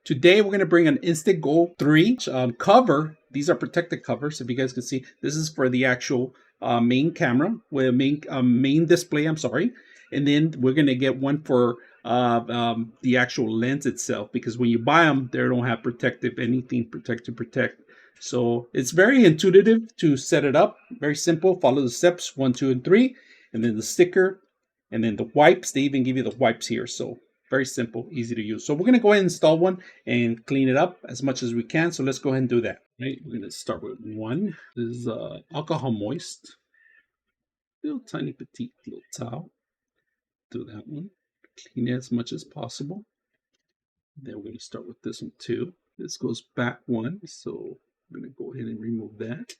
Today we're going to bring an Insta360 3 cover. These are protected covers. If you guys can see, this is for the actual main camera, with main display. I'm sorry, and then we're going to get one for the actual lens itself, because when you buy them, they don't have anything to protect. So it's very intuitive to set it up. Very simple. Follow the steps 1, 2, and 3, and then the sticker, and then the wipes. They even give you the wipes here. So very simple, easy to use. So we're going to go ahead and install one and clean it up as much as we can. So let's go ahead and do that. Right, we're going to start with one. This is alcohol moist, little tiny petite little towel. Do that one. Clean it as much as possible. Then we're going to start with this one too. This goes back one, so I'm going to go ahead and remove that.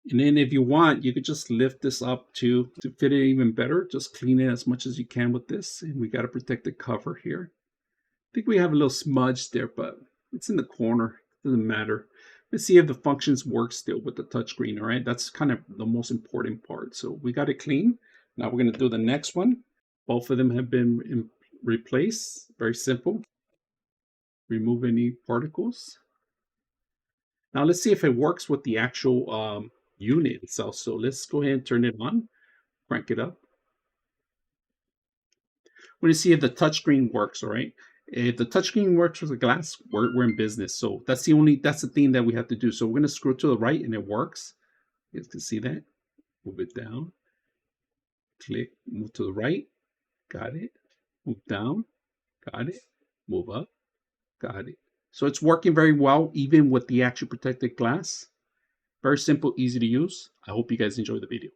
And then if you want, you could just lift this up to fit it even better. Just clean it as much as you can with this. And we got to protect the cover here. I think we have a little smudge there, but it's in the corner. It doesn't matter. Let's see if the functions work still with the touchscreen, all right? That's kind of the most important part. So we got it clean. Now we're going to do the next one. Both of them have been replaced. Very simple. Remove any particles. Now let's see if it works with the actual unit itself. So let's go ahead and turn it on, crank it up. We're going to see if the touchscreen works, all right? If the touchscreen works with the glass, we're in business. So that's the thing that we have to do. So we're going to scroll to the right and it works. You guys can see that. Move it down. Click, move to the right. Got it. Move down. Got it. Move up. Got it. So it's working very well, even with the actual protected glass. Very simple, easy to use. I hope you guys enjoyed the video.